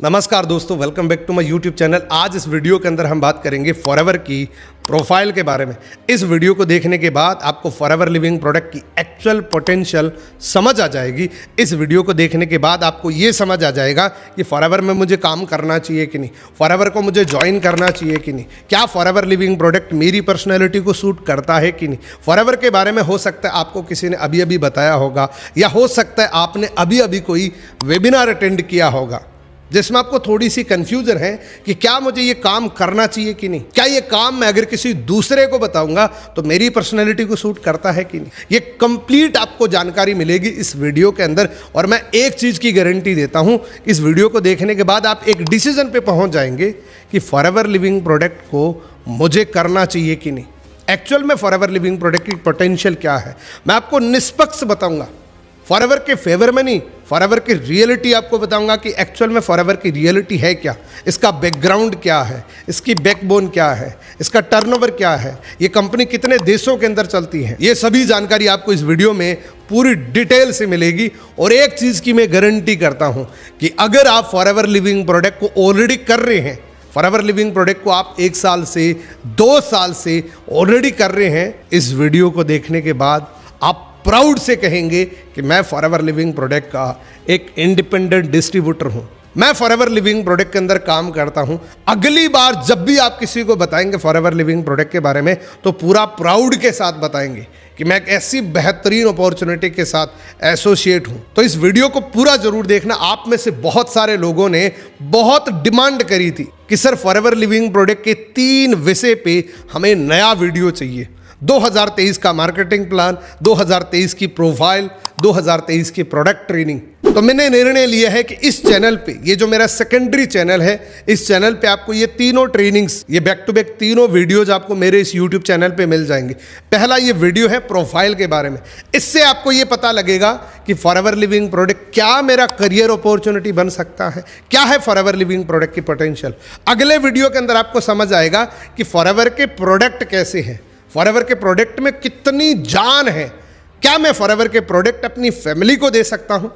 नमस्कार दोस्तों, welcome back to my YouTube channel. आज इस वीडियो के अंदर हम बात करेंगे फॉरएवर की प्रोफाइल के बारे में। इस वीडियो को देखने के बाद आपको फॉरएवर लिविंग प्रोडक्ट की एक्चुअल पोटेंशियल समझ आ जाएगी। इस वीडियो को देखने के बाद आपको ये समझ आ जाएगा कि फॉरएवर में मुझे काम करना चाहिए कि नहीं, फॉरएवर को मुझे ज्वाइन करना चाहिए कि नहीं, क्या फॉरएवर लिविंग प्रोडक्ट मेरी पर्सनैलिटी को सूट करता है कि नहीं। फॉरएवर के बारे में हो सकता है आपको किसी ने अभी अभी बताया होगा, या हो सकता है आपने अभी अभी कोई वेबिनार अटेंड किया होगा जिसमें आपको थोड़ी सी कंफ्यूजन है कि क्या मुझे ये काम करना चाहिए कि नहीं, क्या ये काम मैं अगर किसी दूसरे को बताऊंगा तो मेरी पर्सनैलिटी को सूट करता है कि नहीं। ये कंप्लीट आपको जानकारी मिलेगी इस वीडियो के अंदर। और मैं एक चीज़ की गारंटी देता हूं, इस वीडियो को देखने के बाद आप एक डिसीजन पे पहुंच जाएंगे कि फॉरएवर लिविंग प्रोडक्ट को मुझे करना चाहिए कि नहीं। एक्चुअल में फॉरएवर लिविंग प्रोडक्ट की पोटेंशियल क्या है मैं आपको निष्पक्ष बताऊंगा, फॉरएवर के फेवर में नहीं, फॉरएवर की रियलिटी आपको बताऊंगा कि एक्चुअल में फॉरएवर की रियलिटी है क्या, इसका बैकग्राउंड क्या है, इसकी बैकबोन क्या है, इसका टर्नओवर क्या है, ये कंपनी कितने देशों के अंदर चलती है। ये सभी जानकारी आपको इस वीडियो में पूरी डिटेल से मिलेगी। और एक चीज़ की मैं गारंटी करता हूँ कि अगर आप फॉरएवर लिविंग प्रोडक्ट को ऑलरेडी कर रहे हैं, फॉरएवर लिविंग प्रोडक्ट को आप 1 साल से 2 साल से ऑलरेडी कर रहे हैं, इस वीडियो को देखने के बाद आप प्राउड से कहेंगे कि मैं फॉरएवर लिविंग प्रोडक्ट का एक इंडिपेंडेंट डिस्ट्रीब्यूटर हूं, मैं फॉरएवर लिविंग प्रोडक्ट के अंदर काम करता हूं। अगली बार जब भी आप किसी को बताएंगे फॉरएवर लिविंग प्रोडक्ट के बारे में तो पूरा प्राउड के साथ बताएंगे कि मैं एक ऐसी बेहतरीन अपॉर्चुनिटी के साथ एसोसिएट हूं। तो इस वीडियो को पूरा जरूर देखना। आप में से बहुत सारे लोगों ने बहुत डिमांड करी थी कि सर फॉरएवर लिविंग प्रोडक्ट के 3 विषय पे हमें नया वीडियो चाहिए। 2023 का मार्केटिंग प्लान, 2023 की प्रोफाइल, 2023 की प्रोडक्ट ट्रेनिंग। तो मैंने निर्णय लिया है कि इस चैनल पे, ये जो मेरा सेकेंडरी चैनल है, इस चैनल पे आपको ये तीनों ट्रेनिंग्स, ये बैक टू बैक तीनों वीडियोज आपको मेरे इस यूट्यूब चैनल पे मिल जाएंगे। पहला ये वीडियो है प्रोफाइल के बारे में, इससे आपको ये पता लगेगा कि फॉरएवर लिविंग प्रोडक्ट क्या मेरा करियर अपॉर्चुनिटी बन सकता है, क्या है फॉरएवर लिविंग प्रोडक्ट की पोटेंशियल। अगले वीडियो के अंदर आपको समझ आएगा कि फॉरएवर के प्रोडक्ट कैसे हैं, फॉरएवर के प्रोडक्ट में कितनी जान है, क्या मैं फॉरएवर के प्रोडक्ट अपनी फैमिली को दे सकता हूं।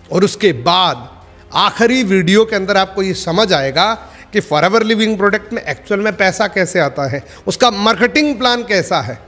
और उसके बाद आखिरी वीडियो के अंदर आपको ये समझ आएगा कि फॉरएवर लिविंग प्रोडक्ट में एक्चुअल में पैसा कैसे आता है, उसका मार्केटिंग प्लान कैसा है।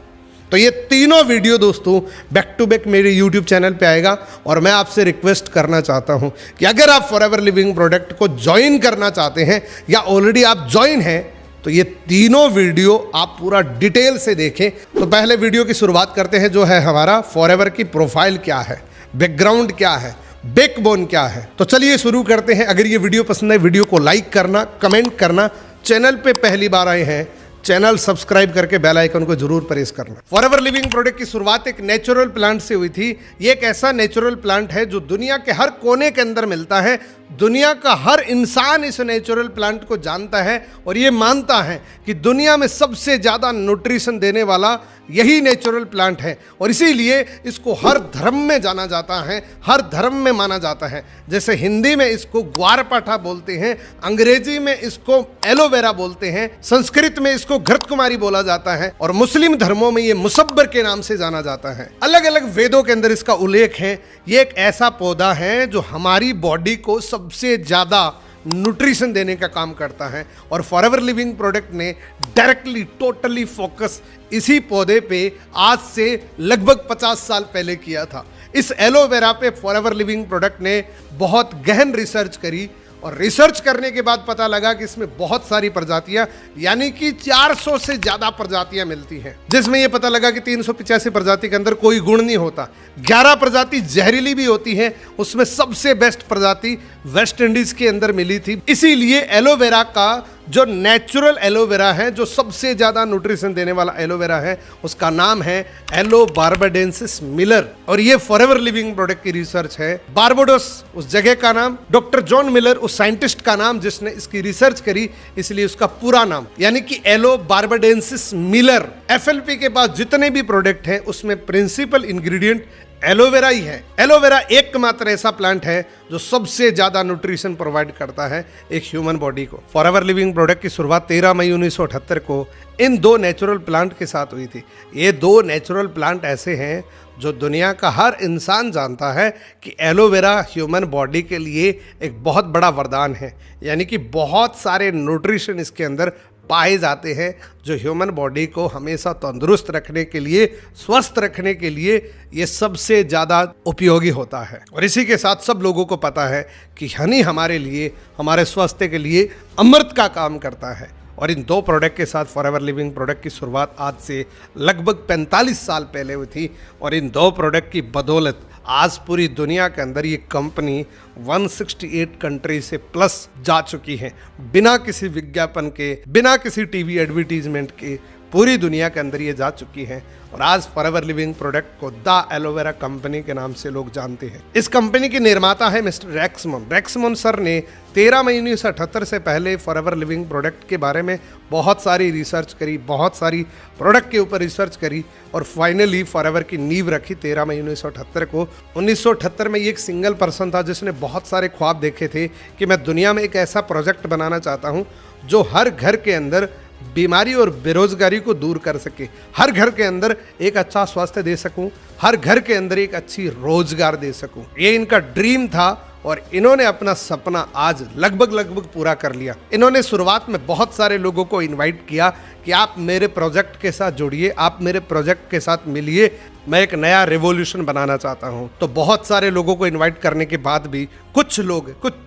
तो ये तीनों वीडियो दोस्तों बैक टू बैक मेरे यूट्यूब चैनल पे आएगा। और मैं आपसे रिक्वेस्ट करना चाहता हूं कि अगर आप फॉरएवर लिविंग प्रोडक्ट को ज्वाइन करना चाहते हैं या ऑलरेडी आप ज्वाइन हैं तो ये तीनों वीडियो आप पूरा डिटेल से देखें। तो पहले वीडियो की शुरुआत करते हैं, जो है हमारा फॉरएवर की प्रोफाइल क्या है, बैकग्राउंड क्या है, बैकबोन क्या है। तो चलिए शुरू करते हैं। अगर ये वीडियो पसंद है वीडियो को लाइक करना, कमेंट करना, चैनल पे पहली बार आए हैं चैनल सब्सक्राइब करके बेल आइकन को जरूर प्रेस करना। फॉरएवर लिविंग प्रोडक्ट की शुरुआत एक नेचुरल प्लांट से हुई थी। ये एक ऐसा नेचुरल प्लांट है जो दुनिया के हर कोने के अंदर मिलता है। दुनिया का हर इंसान इस नेचुरल प्लांट को जानता है और ये मानता है कि दुनिया में सबसे ज़्यादा न्यूट्रिशन देने वाला यही नेचुरल प्लांट है। और इसीलिए इसको हर धर्म में जाना जाता है, हर धर्म में माना जाता है। जैसे हिंदी में इसको ग्वारपाठा बोलते हैं, अंग्रेजी में इसको एलोवेरा बोलते हैं, संस्कृत में इसको घृतकुमारी बोला जाता है और मुस्लिम धर्मों में ये मुसब्बर के नाम से जाना जाता है। अलग अलग वेदों के अंदर इसका उल्लेख है। ये एक ऐसा पौधा है जो हमारी बॉडी को सबसे ज़्यादा न्यूट्रिशन देने का काम करता है। और फॉरएवर लिविंग प्रोडक्ट ने डायरेक्टली टोटली फोकस इसी पौधे पे आज से लगभग 50 साल पहले किया था। इस एलोवेरा पे फॉरएवर लिविंग प्रोडक्ट ने बहुत गहन रिसर्च करी और रिसर्च करने के बाद पता लगा कि इसमें बहुत सारी प्रजातियां, यानी कि 400 से ज़्यादा प्रजातियां मिलती हैं, जिसमें यह पता लगा कि 385 प्रजाति के अंदर कोई गुण नहीं होता। 11 प्रजाति जहरीली भी होती हैं, उसमें सबसे बेस्ट प्रजाति वेस्ट इंडीज के अंदर मिली थी। इसीलिए एलोवेरा का जो नेचुरल एलोवेरा है, जो सबसे ज़्यादा न्यूट्रिशन देने वाला एलोवेरा है, उसका नाम है एलो बार्बाडेंसिस मिलर। और ये फॉरएवर लिविंग प्रोडक्ट की रिसर्च है। बारबाडोस उस जगह का नाम, डॉक्टर जॉन मिलर उस साइंटिस्ट का नाम जिसने इसकी रिसर्च करी, इसलिए उसका पूरा नाम यानी कि एलो बार्बाडेंसिस मिलर। एफएलपी के पास जितने भी प्रोडक्ट हैं उसमें प्रिंसिपल इंग्रेडिएंट एलोवेरा ही है। एलोवेरा एकमात्र ऐसा प्लांट है जो सबसे ज्यादा न्यूट्रिशन प्रोवाइड करता है एक ह्यूमन बॉडी को। फॉरएवर लिविंग प्रोडक्ट की शुरुआत 13 मई 1978 को इन दो नेचुरल प्लांट के साथ हुई थी। ये दो नेचुरल प्लांट ऐसे हैं जो दुनिया का हर इंसान जानता है कि एलोवेरा ह्यूमन बॉडी के लिए एक बहुत बड़ा वरदान है, यानी कि बहुत सारे न्यूट्रिशन इसके अंदर पाए जाते हैं जो ह्यूमन बॉडी को हमेशा तंदुरुस्त रखने के लिए, स्वस्थ रखने के लिए ये सबसे ज़्यादा उपयोगी होता है। और इसी के साथ सब लोगों को पता है कि हनी हमारे लिए, हमारे स्वास्थ्य के लिए अमृत का काम करता है। और इन दो प्रोडक्ट के साथ फॉरएवर लिविंग प्रोडक्ट की शुरुआत आज से लगभग 45 साल पहले हुई थी। और इन दो प्रोडक्ट की बदौलत आज पूरी दुनिया के अंदर ये कंपनी 168 कंट्री से प्लस जा चुकी है, बिना किसी विज्ञापन के, बिना किसी टीवी एडवर्टीजमेंट के पूरी दुनिया के अंदर ये जा चुकी है। और आज फॉरएवर लिविंग प्रोडक्ट को द एलोवेरा कंपनी के नाम से लोग जानते हैं। इस कंपनी के निर्माता है मिस्टर रेक्समन। रेक्समन सर ने 13 मई 1978 से पहले फॉरएवर लिविंग प्रोडक्ट के बारे में बहुत सारी रिसर्च करी, बहुत सारी प्रोडक्ट के ऊपर रिसर्च करी और फाइनली फॉरएवर की नींव रखी 13 मई 1978 को। 1978 में ये एक सिंगल पर्सन था जिसने बहुत सारे ख्वाब देखे थे कि मैं दुनिया में एक ऐसा प्रोजेक्ट बनाना चाहता हूँ जो हर घर के अंदर बीमारी और बेरोजगारी को दूर कर सके, हर घर के अंदर एक अच्छा स्वास्थ्य दे सकूं, हर घर के अंदर एक अच्छी रोजगार दे सकूं। ये इनका ड्रीम था और इन्होंने अपना सपना आज लगभग पूरा कर लिया। इन्होंने शुरुआत में बहुत सारे लोगों को इनवाइट किया कि आप मेरे प्रोजेक्ट के साथ जुड़िए, आप मेरे प्रोजेक्ट के साथ मिलिए, मैं एक नया रेवोल्यूशन बनाना चाहता हूं। तो बहुत सारे लोगों को इनवाइट करने के बाद भी कुछ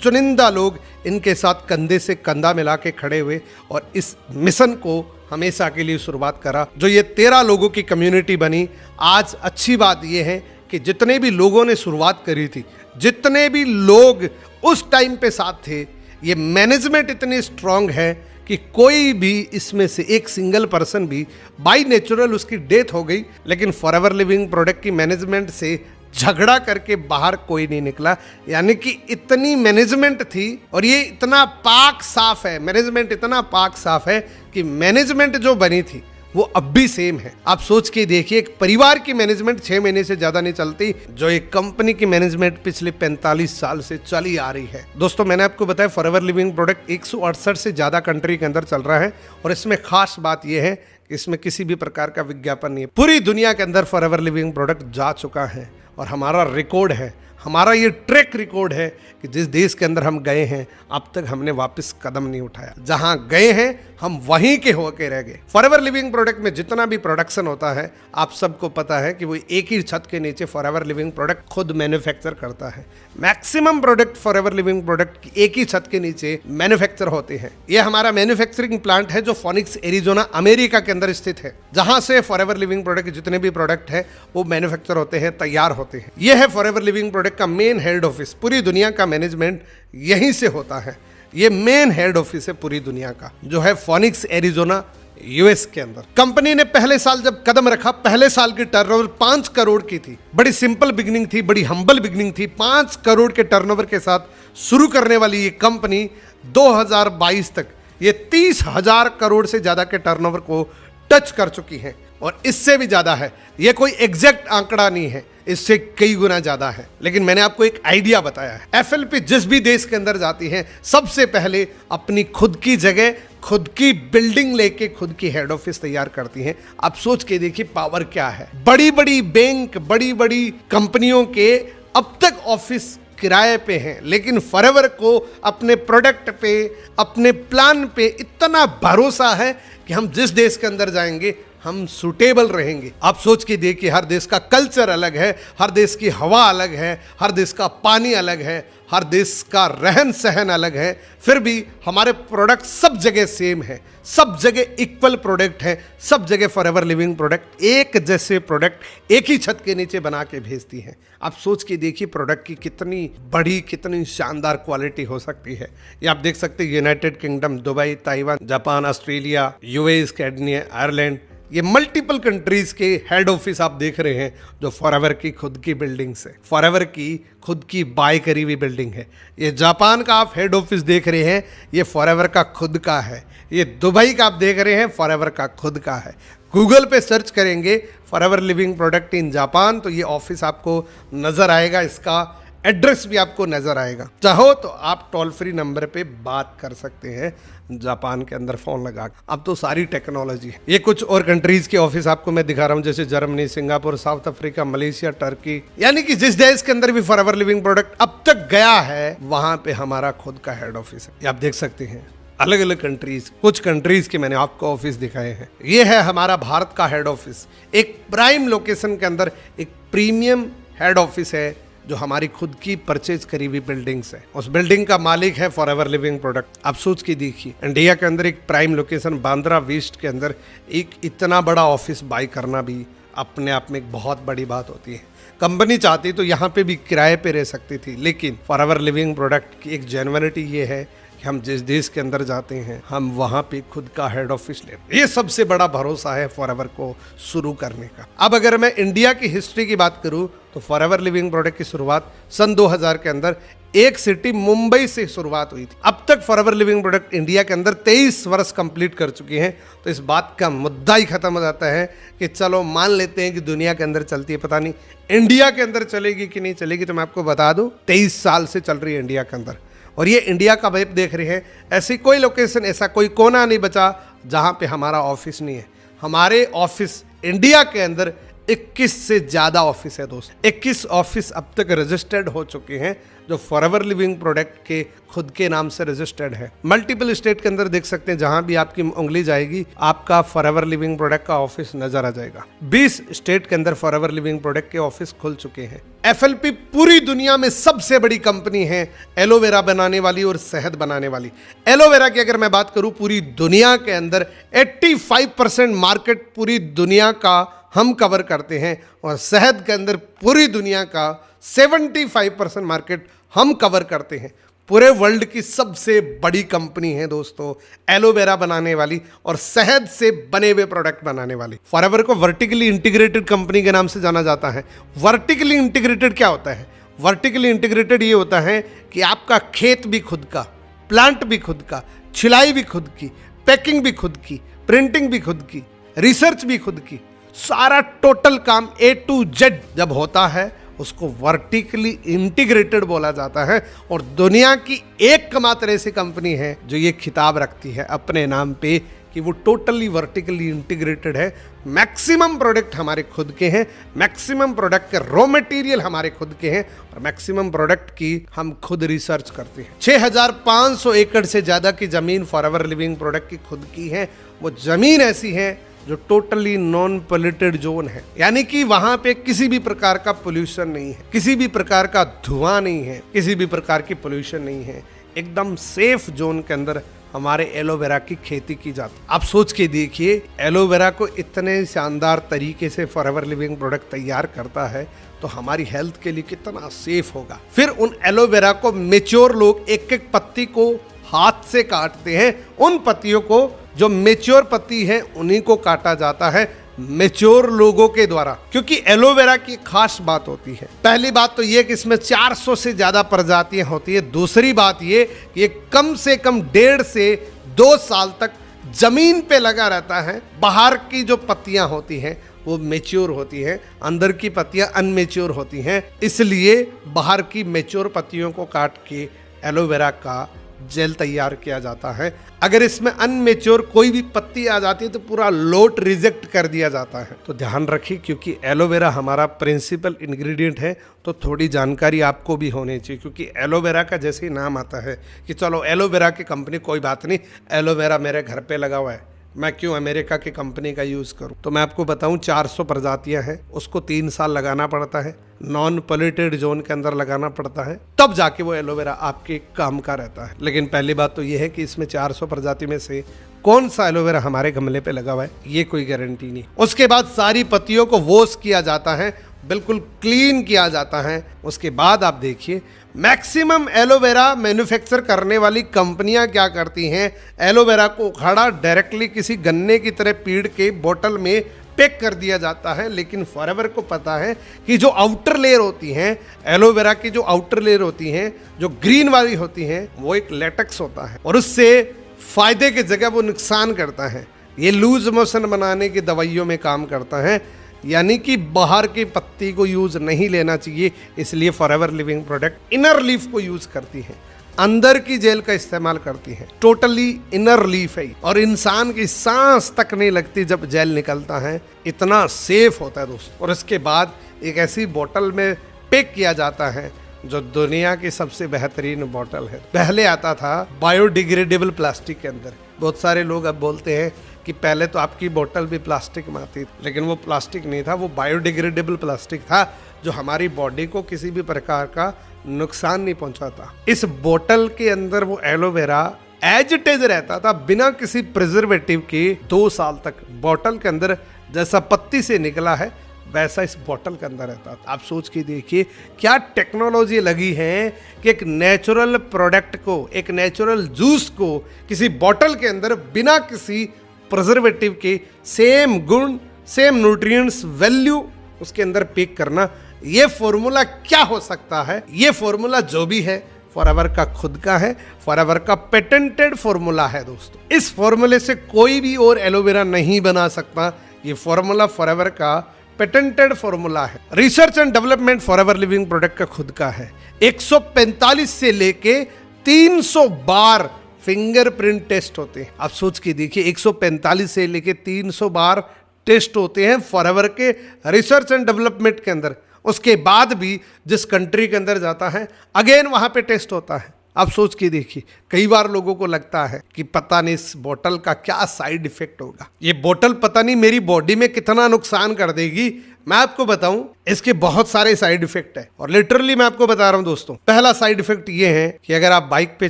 चुनिंदा लोग इनके साथ कंधे से कंधा मिला के खड़े हुए और इस मिशन को हमेशा के लिए शुरुआत करा, जो ये 13 लोगों की कम्युनिटी बनी। आज अच्छी बात यह है कि जितने भी लोगों ने शुरुआत करी थी, जितने भी लोग उस टाइम पे साथ थे, ये मैनेजमेंट इतनी स्ट्रांग है कि कोई भी इसमें से एक सिंगल पर्सन भी बाय नेचुरल उसकी डेथ हो गई, लेकिन फॉरएवर लिविंग प्रोडक्ट की मैनेजमेंट से झगड़ा करके बाहर कोई नहीं निकला। यानी कि इतनी मैनेजमेंट थी और ये इतना पाक साफ है, मैनेजमेंट इतना पाक साफ है कि मैनेजमेंट जो बनी थी वो अब भी सेम है। आप सोच के देखिए, एक परिवार की मैनेजमेंट 6 महीने से ज्यादा नहीं चलती, जो एक कंपनी की मैनेजमेंट पिछले 45 साल से चली आ रही है। दोस्तों, मैंने आपको बताया फॉरएवर लिविंग प्रोडक्ट 168 से ज्यादा कंट्री के अंदर चल रहा है और इसमें खास बात यह है कि इसमें किसी भी प्रकार का विज्ञापन नहीं है। पूरी दुनिया के अंदर फॉरएवर लिविंग प्रोडक्ट जा चुका है और हमारा रिकॉर्ड है, हमारा ये ट्रैक रिकॉर्ड है कि जिस देश के अंदर हम गए हैं अब तक हमने वापस कदम नहीं उठाया। जहां गए हैं हम वहीं के होके रह गए। फॉरएवर लिविंग प्रोडक्ट में जितना भी प्रोडक्शन होता है, आप सबको पता है कि वो एक ही छत के नीचे फॉरएवर लिविंग प्रोडक्ट खुद मैन्युफैक्चर करता है। Maximum product forever living product की एक ही छत के नीचे मैन्युफैक्चर होते हैं। ये हमारा मैन्युफैक्चरिंग प्लांट है जो फोनिक्स एरिजोना अमेरिका के अंदर स्थित है, जहां से फॉरएवर लिविंग प्रोडक्ट के जितने भी प्रोडक्ट है वो मैन्युफैक्चर होते हैं, तैयार होते हैं। यह है फॉरएवर लिविंग प्रोडक्ट का मेन हेड ऑफिस। पूरी दुनिया का मैनेजमेंट यहीं से होता है। ये मेन हेड ऑफिस है पूरी दुनिया का, जो है फोनिक्स एरिजोना यूएस के अंदर। कंपनी ने पहले साल जब कदम रखा, पहले साल की टर्नओवर 5 करोड़ की थी। बड़ी सिंपल बिगनिंग थी, बड़ी हम्बल बिगनिंग थी। 5 करोड़ के टर्नओवर के साथ शुरू करने वाली ये कंपनी 2022 तक ये 30,000 करोड़ से ज्यादा के टर्नओवर को टच कर चुकी है और इससे भी ज्यादा है। ये कोई एग्जैक्ट आंकड़ा नहीं है, इससे कई गुना ज्यादा है, लेकिन मैंने आपको एक आइडिया बताया है। एफएलपी जिस भी देश के अंदर जाती है सबसे पहले अपनी खुद की जगह, खुद की बिल्डिंग लेके खुद की हेड ऑफिस तैयार करती हैं। आप सोच के देखिए पावर क्या है। बड़ी बड़ी बैंक, बड़ी बड़ी कंपनियों के अब तक ऑफिस किराए पे हैं, लेकिन फॉरएवर को अपने प्रोडक्ट पे, अपने प्लान पे इतना भरोसा है कि हम जिस देश के अंदर जाएंगे हम सूटेबल रहेंगे। आप सोच के देखिए, हर देश का कल्चर अलग है, हर देश की हवा अलग है, हर देश का पानी अलग है, हर देश का रहन सहन अलग है, फिर भी हमारे प्रोडक्ट सब जगह सेम है, सब जगह इक्वल प्रोडक्ट है, सब जगह फॉरएवर लिविंग प्रोडक्ट एक जैसे प्रोडक्ट एक ही छत के नीचे बना के भेजती है। आप सोच के देखिए प्रोडक्ट की कितनी बड़ी, कितनी शानदार क्वालिटी हो सकती है। ये आप देख सकते हैं United Kingdom, Dubai, Taiwan, Japan, Australia, US, कैडनिया, आयरलैंड, ये मल्टीपल कंट्रीज के हेड ऑफिस आप देख रहे हैं जो फॉरएवर की खुद की बिल्डिंग्स है, फॉरएवर की खुद की बाय करी हुई बिल्डिंग है। ये जापान का आप हेड ऑफिस देख रहे हैं, ये फॉरएवर का खुद का है। ये दुबई का आप देख रहे हैं, फॉरएवर का खुद का है। गूगल पे सर्च करेंगे forever living product in Japan तो ये ऑफिस आपको नजर आएगा, इसका एड्रेस भी आपको नजर आएगा। चाहो तो आप टोल फ्री नंबर पे बात कर सकते हैं जापान के अंदर फोन लगा। अब तो सारी टेक्नोलॉजी है। ये कुछ और कंट्रीज के ऑफिस आपको मैं दिखा रहा हूँ, जैसे Germany, Singapore, south Africa, Malaysia, Turkey, यानी कि जिस देश के अंदर भी फॉरएवर लिविंग प्रोडक्ट अब तक गया है वहां पे हमारा खुद का हेड ऑफिस है। ये आप देख सकते हैं अलग अलग कंट्रीज, कुछ कंट्रीज के मैंने आपको ऑफिस दिखाए हैं। ये है हमारा भारत का हेड ऑफिस, एक प्राइम लोकेशन के अंदर एक प्रीमियम हेड ऑफिस है जो हमारी खुद की परचेज करी हुई बिल्डिंग्स है। उस बिल्डिंग का मालिक है फॉरएवर लिविंग प्रोडक्ट। आप सोच के देखिए, इंडिया के अंदर एक प्राइम लोकेशन बांद्रा वेस्ट के अंदर एक इतना बड़ा ऑफिस बाई करना भी अपने आप में एक बहुत बड़ी बात होती है। कंपनी चाहती तो यहाँ पे भी किराए पे रह सकती थी, लेकिन फॉरएवर लिविंग प्रोडक्ट की एक जेन्युइनिटी ये है कि हम जिस देश के अंदर जाते हैं हम वहाँ पे खुद का हेड ऑफिस लेते हैं। ये सबसे बड़ा भरोसा है फॉरएवर को शुरू करने का। अब अगर मैं इंडिया की हिस्ट्री की बात करूँ तो फॉरएवर लिविंग प्रोडक्ट की शुरुआत सन 2000 के अंदर एक सिटी मुंबई से शुरुआत हुई थी। अब तक फॉरएवर लिविंग प्रोडक्ट इंडिया के अंदर 23 वर्ष कंप्लीट कर चुकी हैं। तो इस बात का मुद्दा ही खत्म हो जाता है कि चलो मान लेते हैं कि दुनिया के अंदर चलती है, पता नहीं इंडिया के अंदर चलेगी कि नहीं चलेगी। तो मैं आपको बता दूं 23 साल से चल रही है इंडिया के अंदर। और ये इंडिया का वेब देख रहे हैं, ऐसी कोई लोकेशन, ऐसा कोई कोना नहीं बचा जहाँ पे हमारा ऑफिस नहीं है। हमारे ऑफिस इंडिया के अंदर 21 से ज़्यादा ऑफिस है दोस्त। 21 ऑफिस अब तक रजिस्टर्ड हो चुके हैं जो फॉरएवर लिविंग प्रोडक्ट के खुद के नाम से रजिस्टर्ड है। मल्टीपल स्टेट के अंदर देख सकते हैं, जहां भी आपकी उंगली जाएगी आपका फॉरएवर लिविंग प्रोडक्ट का ऑफिस नजर आ जाएगा। 20 स्टेट के अंदर फॉरएवर लिविंग प्रोडक्ट के ऑफिस खुल चुके हैं। एफएलपी पूरी दुनिया में सबसे बड़ी कंपनी है एलोवेरा बनाने वाली और शहद बनाने वाली। एलोवेरा की अगर मैं बात करूं, पूरी दुनिया के अंदर 85% मार्केट पूरी दुनिया का हम कवर करते हैं और शहद के अंदर पूरी दुनिया का 75% मार्केट हम कवर करते हैं। पूरे वर्ल्ड की सबसे बड़ी कंपनी है दोस्तों एलोवेरा बनाने वाली और शहद से बने हुए प्रोडक्ट बनाने वाली। फॉरएवर को वर्टिकली इंटीग्रेटेड कंपनी के नाम से जाना जाता है। वर्टिकली इंटीग्रेटेड क्या होता है? वर्टिकली इंटीग्रेटेड ये होता है कि आपका खेत भी खुद का, प्लांट भी खुद का, छिलाई भी खुद की, पैकिंग भी खुद की, प्रिंटिंग भी खुद की, रिसर्च भी खुद की, सारा टोटल काम A to Z जब होता है उसको वर्टिकली इंटीग्रेटेड बोला जाता है। और दुनिया की एकमात्र ऐसी कंपनी है जो ये खिताब रखती है अपने नाम पे कि वो टोटली वर्टिकली इंटीग्रेटेड है। मैक्सिमम प्रोडक्ट हमारे खुद के हैं, मैक्सिमम प्रोडक्ट के रॉ मटेरियल हमारे खुद के हैं और मैक्सिमम प्रोडक्ट की हम खुद रिसर्च करते हैं। 6500 एकड़ से ज़्यादा की ज़मीन फॉरएवर लिविंग प्रोडक्ट की खुद की है। वो ज़मीन ऐसी है जो टोटली नॉन पोल्यूटेड जोन है, यानी कि वहां पे किसी भी प्रकार का पोल्यूशन नहीं है, किसी भी प्रकार का धुआं नहीं है, किसी भी प्रकार की पोल्यूशन नहीं है। एकदम सेफ जोन के अंदर हमारे एलोवेरा की खेती की जाती है। आप सोच के देखिए, एलोवेरा को इतने शानदार तरीके से फॉरएवर लिविंग प्रोडक्ट तैयार करता है तो हमारी हेल्थ के लिए कितना सेफ होगा। फिर उन एलोवेरा को मेच्योर लोग एक एक पत्ती को हाथ से काटते हैं। उन पत्तियों को, जो मेच्योर पत्ती है उन्हीं को काटा जाता है मेच्योर लोगों के द्वारा, क्योंकि एलोवेरा की खास बात होती है। पहली बात तो ये कि इसमें 400 से ज्यादा प्रजातियां होती है। दूसरी बात ये कम से कम 1.5 से 2 साल तक जमीन पे लगा रहता है। बाहर की जो पत्तियां होती हैं वो मेच्योर होती हैं, अंदर की पत्तियां अनमेच्योर होती हैं। इसलिए बाहर की मेच्योर पत्तियों को काट के एलोवेरा का जेल तैयार किया जाता है। अगर इसमें अनमेच्योर कोई भी पत्ती आ जाती है तो पूरा लोट रिजेक्ट कर दिया जाता है। तो ध्यान रखिए, क्योंकि एलोवेरा हमारा प्रिंसिपल इंग्रेडिएंट है तो थोड़ी जानकारी आपको भी होनी चाहिए। क्योंकि एलोवेरा का जैसे ही नाम आता है कि चलो एलोवेरा की कंपनी, कोई बात नहीं, एलोवेरा मेरे घर पे लगा हुआ है, मैं क्यों अमेरिका की कंपनी का यूज़ करूं। तो मैं आपको बताऊं 400 प्रजातियां हैं, उसको 3 साल लगाना पड़ता है, नॉन पोल्यूटेड जोन के अंदर लगाना पड़ता है, तब जाके वो एलोवेरा आपके काम का रहता है। लेकिन पहली बात तो ये है कि इसमें 400 प्रजाति में से कौन सा एलोवेरा हमारे गमले पे लगा हुआ है ये कोई गारंटी नहीं। उसके बाद सारी पत्तियों को वॉश किया जाता है, बिल्कुल क्लीन किया जाता है। उसके बाद आप देखिए मैक्सिमम एलोवेरा मैन्युफैक्चर करने वाली कंपनियां क्या करती हैं, एलोवेरा को उखाड़ा डायरेक्टली किसी गन्ने की तरह पीड़ के बोतल में पैक कर दिया जाता है। लेकिन फॉरएवर को पता है कि जो आउटर लेयर होती हैं, एलोवेरा की जो आउटर लेयर होती हैं, जो ग्रीन वाली होती हैं, वो एक लेटेक्स होता है और उससे फायदे की जगह वो नुकसान करता है। ये लूज मोशन बनाने की दवाइयों में काम करता है, यानी कि बाहर की पत्ती को यूज नहीं लेना चाहिए। इसलिए forever living product inner leaf को यूज करती है, अंदर की जेल का इस्तेमाल करती है। टोटली इनर लीफ है और इंसान की सांस तक नहीं लगती जब जेल निकलता है। इतना सेफ होता है दोस्तों। और इसके बाद एक ऐसी बोतल में पैक किया जाता है जो दुनिया की सबसे बेहतरीन बोतल है। पहले आता था बायोडिग्रेडेबल प्लास्टिक के अंदर। बहुत सारे लोग अब बोलते हैं कि पहले तो आपकी बोतल भी प्लास्टिक में आती थी, लेकिन वो प्लास्टिक नहीं था, वो बायोडिग्रेडेबल प्लास्टिक था जो हमारी बॉडी को किसी भी प्रकार का नुकसान नहीं पहुंचाता। इस बोतल के अंदर वो एलोवेरा एज इट इज रहता था बिना किसी प्रिजर्वेटिव के 2 साल तक। बोतल के अंदर जैसा पत्ती से निकला है वैसा इस बोतल के अंदर रहता था। आप सोच के देखिए क्या टेक्नोलॉजी लगी है कि एक नेचुरल प्रोडक्ट को, एक नेचुरल जूस को किसी बोतल के अंदर बिना किसी प्रिजर्वेटिव के सेम गुण, सेम न्यूट्रिएंट्स वैल्यू उसके अंदर पैक करना। ये फॉर्मूला क्या हो सकता है? ये फॉर्मूला जो भी है फॉरएवर का खुद का है, फॉरएवर का पेटेंटेड फॉर्मूला है दोस्तों। इस फॉर्मूले से कोई भी और एलोवेरा नहीं बना सकता। ये फॉर्मूला फॉरएवर का पेटेंटेड फॉर्मूला है। Research and development forever living product का खुद का है। 145 से लेके 300 बार फिंगरप्रिंट टेस्ट होते हैं। आप सोच के देखिए 145 से लेके 300 बार टेस्ट होते हैं फॉरएवर के रिसर्च एंड डेवलपमेंट के अंदर। उसके बाद भी जिस कंट्री के अंदर जाता है अगेन वहां पे टेस्ट होता है। आप सोच के देखिए कई बार लोगों को लगता है कि पता नहीं इस बोतल का क्या साइड इफेक्ट होगा, ये बोतल पता नहीं मेरी बॉडी में कितना नुकसान कर देगी। मैं आपको बताऊं इसके बहुत सारे साइड इफेक्ट है और लिटरली मैं आपको बता रहा हूं दोस्तों। पहला साइड इफेक्ट ये है कि अगर आप बाइक पे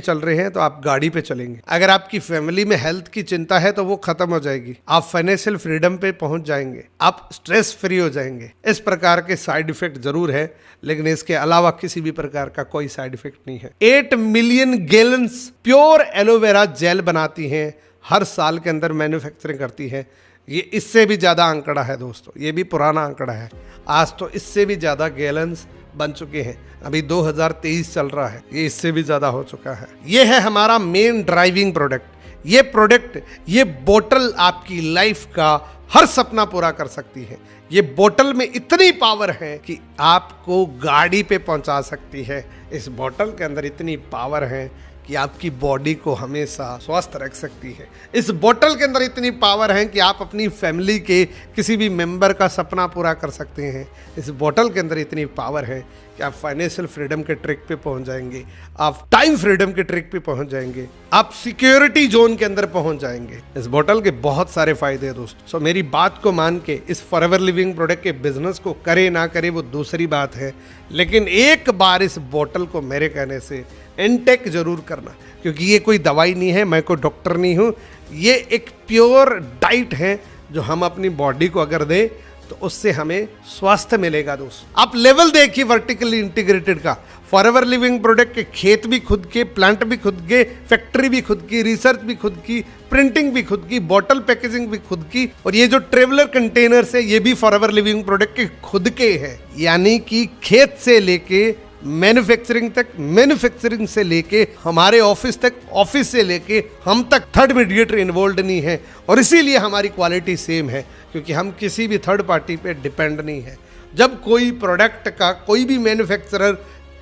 चल रहे हैं तो आप गाड़ी पे चलेंगे। अगर आपकी फैमिली में हेल्थ की चिंता है तो वो खत्म हो जाएगी। आप फाइनेंशियल फ्रीडम पे पहुंच जाएंगे, आप स्ट्रेस फ्री हो जाएंगे। इस प्रकार के साइड इफेक्ट जरूर है, लेकिन इसके अलावा किसी भी प्रकार का कोई साइड इफेक्ट नहीं है। 8 million gallons pure aloe vera gel बनाती हैं हर साल के अंदर, मैन्युफैक्चरिंग करती है। ये इससे भी ज़्यादा आंकड़ा है दोस्तों, ये भी पुराना आंकड़ा है। आज तो इससे भी ज़्यादा गैलन्स बन चुके हैं। अभी 2023 चल रहा है, ये इससे भी ज़्यादा हो चुका है। ये है हमारा मेन ड्राइविंग प्रोडक्ट। ये प्रोडक्ट, ये बोतल आपकी लाइफ का हर सपना पूरा कर सकती है। ये बोतल में इतनी पावर है कि आपको गाड़ी पे पहुंचा सकती है। इस बोतल के अंदर इतनी पावर है कि आपकी बॉडी को हमेशा स्वस्थ रख सकती है। इस बोतल के अंदर इतनी पावर है कि आप अपनी फैमिली के किसी भी मेंबर का सपना पूरा कर सकते हैं। इस बोतल के अंदर इतनी पावर है कि आप फाइनेंशियल फ्रीडम के ट्रैक पे पहुंच जाएंगे, आप टाइम फ्रीडम के ट्रैक पे पहुंच जाएंगे, आप सिक्योरिटी जोन के अंदर पहुंच जाएंगे। इस बोतल के बहुत सारे फायदे हैं दोस्तों। सो मेरी बात को मान के इस फॉरएवर लिविंग प्रोडक्ट के बिजनेस को करे ना करे वो दूसरी बात है, लेकिन एक बार इस बोतल को मेरे कहने से इनटेक जरूर करना, क्योंकि ये कोई दवाई नहीं है, मैं कोई डॉक्टर नहीं हूँ। ये एक प्योर डाइट है जो हम अपनी बॉडी को अगर दें तो उससे हमें स्वास्थ्य मिलेगा दोस्तों। आप लेवल देखिए वर्टिकली इंटीग्रेटेड का। फॉरएवर लिविंग प्रोडक्ट के खेत भी खुद के, प्लांट भी खुद के, फैक्ट्री भी खुद की, रिसर्च भी खुद की, प्रिंटिंग भी खुद की, बॉटल पैकेजिंग भी खुद की, और ये जो ट्रेवलर कंटेनर्स है ये भी फॉरएवर लिविंग प्रोडक्ट के खुद के हैं। यानी कि खेत से लेके मैन्युफैक्चरिंग तक, मैन्युफैक्चरिंग से लेके हमारे ऑफिस तक, ऑफिस से लेके हम तक थर्ड मीडिएटर इन्वॉल्व नहीं है। और इसीलिए हमारी क्वालिटी सेम है, क्योंकि हम किसी भी थर्ड पार्टी पे डिपेंड नहीं है। जब कोई प्रोडक्ट का कोई भी मैन्युफैक्चरर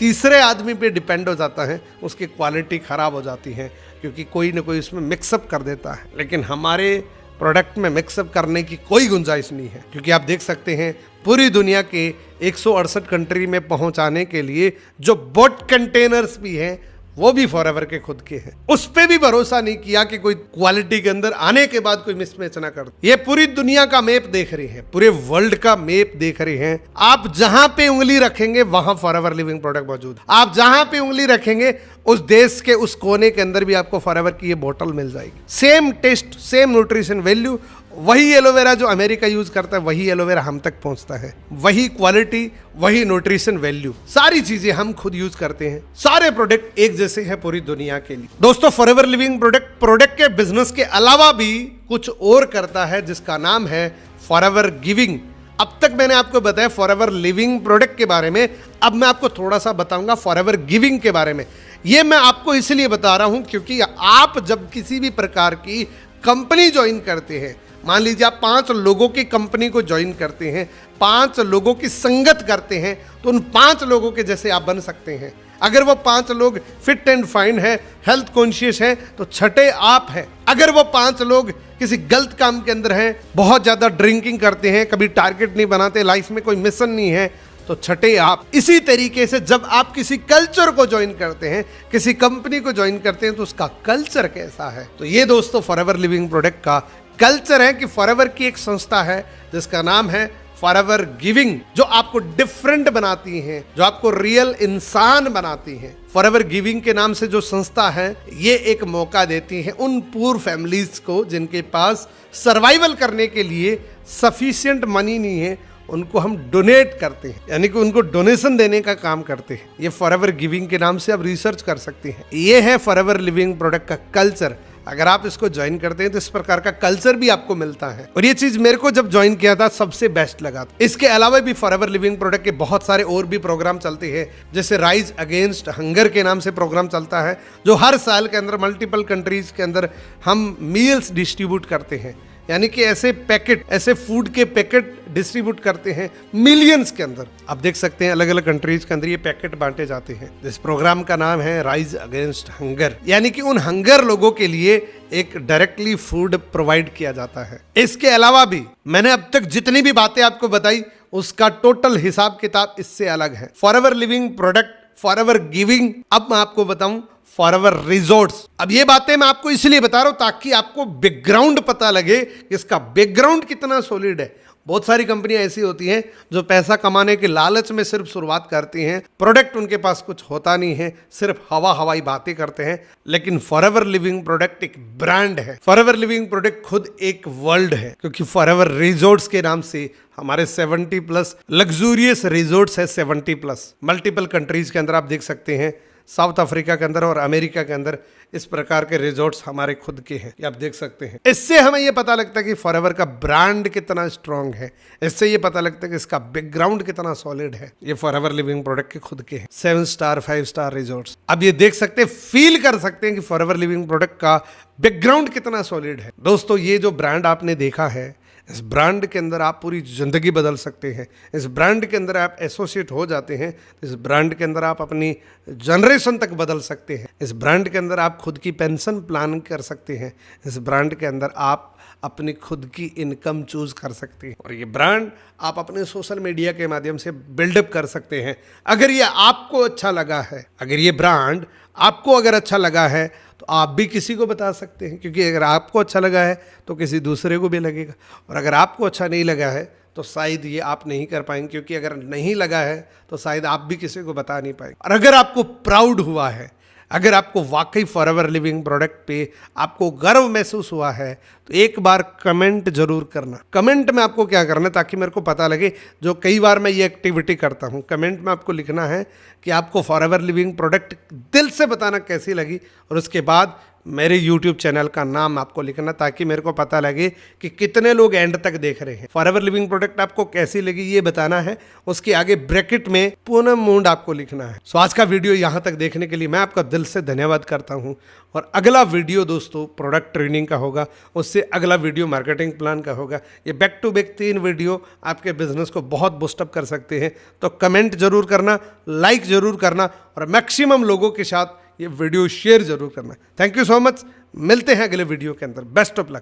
तीसरे आदमी पे डिपेंड हो जाता है उसकी क्वालिटी ख़राब हो जाती है, क्योंकि कोई ना कोई उसमें मिक्सअप कर देता है। लेकिन हमारे प्रोडक्ट में मिक्सअप करने की कोई गुंजाइश नहीं है, क्योंकि आप देख सकते हैं पूरी दुनिया के 168 कंट्री में पहुंचाने के लिए जो बोट कंटेनर्स भी हैं वो भी फॉरएवर के खुद के हैं। उस पे भी भरोसा नहीं किया कि कोई क्वालिटी के अंदर आने के बाद कोई मिसमैच ना कर। ये पूरी दुनिया का मैप देख रहे हैं, पूरे वर्ल्ड का मैप देख रहे हैं। आप जहां पे उंगली रखेंगे वहां फॉरएवर लिविंग प्रोडक्ट मौजूद। आप जहां पे उंगली रखेंगे उस देश के उस कोने के अंदर भी आपको फॉरएवर की ये बोतल मिल जाएगी। Same taste, same nutrition value वही एलोवेरा जो अमेरिका यूज करता है वही एलोवेरा हम तक पहुंचता है, वही क्वालिटी, वही न्यूट्रिशन वैल्यू, सारी चीजें हम खुद यूज करते हैं। सारे प्रोडक्ट एक जैसे हैं पूरी दुनिया के लिए। दोस्तों फॉरएवर लिविंग प्रोडक्ट के बिजनेस के अलावा भी कुछ और करता है जिसका नाम है फॉरएवर गिविंग। अब तक मैंने आपको बताया फॉरएवर लिविंग प्रोडक्ट के बारे में, अब मैं आपको थोड़ा सा बताऊंगा फॉरएवर गिविंग के बारे में। ये मैं आपको इसलिए बता रहा हूं क्योंकि आप जब किसी भी प्रकार की कंपनी ज्वाइन करते हैं, मान लीजिए आप 5 लोगों की कंपनी को ज्वाइन करते हैं, 5 लोगों की संगत करते हैं, तो उन 5 लोगों के जैसे आप बन सकते हैं। अगर वो 5 लोग फिट एंड फाइन है, हेल्थ कॉन्शियस है, तो छठे आप हैं। अगर वो 5 लोग किसी गलत काम के अंदर हैं, बहुत ज्यादा ड्रिंकिंग करते हैं, कभी टारगेट नहीं बनाते, लाइफ में कोई मिशन नहीं है, तो छठे आप। इसी तरीके से जब आप किसी कल्चर को ज्वाइन करते हैं, किसी कंपनी को ज्वाइन करते हैं, तो उसका कल्चर कैसा है। तो ये दोस्तों फॉरएवर लिविंग प्रोडक्ट का कल्चर है कि फॉरएवर की एक संस्था है जिसका नाम है फॉरएवर गिविंग, जो आपको डिफरेंट बनाती है, जो आपको रियल इंसान बनाती है। फॉरएवर गिविंग के नाम से जो संस्था है ये एक मौका देती है उन पूर फैमिलीज को जिनके पास सर्वाइवल करने के लिए सफिशिएंट मनी नहीं है, उनको हम डोनेट करते हैं, यानी कि उनको डोनेशन देने का काम करते हैं। ये फॉरएवर गिविंग के नाम से आप रिसर्च कर सकते हैं। ये है फॉरएवर लिविंग प्रोडक्ट का कल्चर। अगर आप इसको ज्वाइन करते हैं तो इस प्रकार का कल्चर भी आपको मिलता है, और ये चीज मेरे को जब ज्वाइन किया था सबसे बेस्ट लगा था। इसके अलावा भी फॉरएवर लिविंग प्रोडक्ट के बहुत सारे और भी प्रोग्राम चलते हैं, जैसे राइज अगेंस्ट हंगर के नाम से प्रोग्राम चलता है, जो हर साल के अंदर मल्टीपल कंट्रीज के अंदर हम मील्स डिस्ट्रीब्यूट करते हैं, यानी कि ऐसे पैकेट, ऐसे फूड के पैकेट डिस्ट्रीब्यूट करते हैं मिलियंस के अंदर। आप देख सकते हैं अलग अलग कंट्रीज के अंदर ये पैकेट बांटे जाते हैं। इस प्रोग्राम का नाम है राइज अगेंस्ट हंगर, यानी कि उन हंगर लोगों के लिए एक डायरेक्टली फूड प्रोवाइड किया जाता है। इसके अलावा भी मैंने अब तक जितनी भी बातें आपको बताई उसका टोटल हिसाब किताब इससे अलग है। Forever living product, forever giving, अब मैं आपको बताऊं फॉरएवर रिजॉर्ट्स। अब ये बातें मैं आपको इसलिए बता रहा हूं ताकि आपको बैकग्राउंड पता लगे कि इसका बैकग्राउंड कितना सॉलिड है। बहुत सारी कंपनियां ऐसी होती हैं जो पैसा कमाने के लालच में सिर्फ शुरुआत करती हैं, प्रोडक्ट उनके पास कुछ होता नहीं है, सिर्फ हवाई बातें करते हैं। लेकिन फॉरएवर लिविंग प्रोडक्ट एक ब्रांड है, फॉरएवर लिविंग प्रोडक्ट खुद एक वर्ल्ड है, क्योंकि फॉरएवर रिजॉर्ट्स के नाम से हमारे 70+ लग्जूरियस रिजॉर्ट्स है। 70+ मल्टीपल कंट्रीज के अंदर आप देख सकते हैं, साउथ अफ्रीका के अंदर और अमेरिका के अंदर इस प्रकार के रिजॉर्ट्स हमारे खुद के हैं, ये आप देख सकते हैं। इससे हमें ये पता लगता है कि फॉरएवर का ब्रांड कितना स्ट्रांग है, इससे ये पता लगता है कि इसका बैकग्राउंड कितना सॉलिड है। ये फॉरएवर लिविंग प्रोडक्ट के खुद के हैं 7 स्टार 5 स्टार रिजॉर्ट्स। अब ये देख सकते हैं, फील कर सकते हैं कि फॉरएवर लिविंग प्रोडक्ट का बैकग्राउंड कितना सॉलिड है। दोस्तों ये जो ब्रांड आपने देखा है, इस ब्रांड के अंदर आप पूरी ज़िंदगी बदल सकते हैं। इस ब्रांड के अंदर आप एसोसिएट हो जाते हैं, इस ब्रांड के अंदर आप अपनी जनरेशन तक बदल सकते हैं। इस ब्रांड के अंदर आप खुद की पेंशन प्लान कर सकते हैं। इस ब्रांड के अंदर आप अपनी खुद की इनकम चूज कर सकते हैं, और ये ब्रांड आप अपने सोशल मीडिया के माध्यम से बिल्डअप कर सकते हैं। अगर ये आपको अच्छा लगा है, अगर ये ब्रांड आपको अगर अच्छा लगा है, तो आप भी किसी को बता सकते हैं, क्योंकि अगर आपको अच्छा लगा है तो किसी दूसरे को भी लगेगा, और अगर आपको अच्छा नहीं लगा है तो शायद ये आप नहीं कर पाएंगे, क्योंकि अगर नहीं लगा है तो शायद आप भी किसी को बता नहीं पाएंगे। और अगर आपको प्राउड हुआ है, अगर आपको वाकई फॉरएवर लिविंग प्रोडक्ट पे आपको गर्व महसूस हुआ है, तो एक बार कमेंट जरूर करना। कमेंट में आपको क्या करना है, ताकि मेरे को पता लगे, जो कई बार मैं ये एक्टिविटी करता हूँ, कमेंट में आपको लिखना है कि आपको फॉरएवर लिविंग प्रोडक्ट दिल से बताना कैसी लगी, और उसके बाद मेरे YouTube चैनल का नाम आपको लिखना, ताकि मेरे को पता लगे कि कितने लोग एंड तक देख रहे हैं। फॉरएवर लिविंग प्रोडक्ट आपको कैसी लगी ये बताना है, उसके आगे ब्रैकेट में पूनम मूंड आपको लिखना है। सो आज का वीडियो यहाँ तक देखने के लिए मैं आपका दिल से धन्यवाद करता हूँ, और अगला वीडियो दोस्तों प्रोडक्ट ट्रेनिंग का होगा, उससे अगला वीडियो मार्केटिंग प्लान का होगा। ये बैक टू बैक 3 वीडियो आपके बिजनेस को बहुत बूस्टअप कर सकते हैं। तो कमेंट जरूर करना, लाइक जरूर करना, और मैक्सिमम लोगों के साथ ये वीडियो शेयर जरूर करना। थैंक यू सो मच, मिलते हैं अगले वीडियो के अंदर। Best of luck.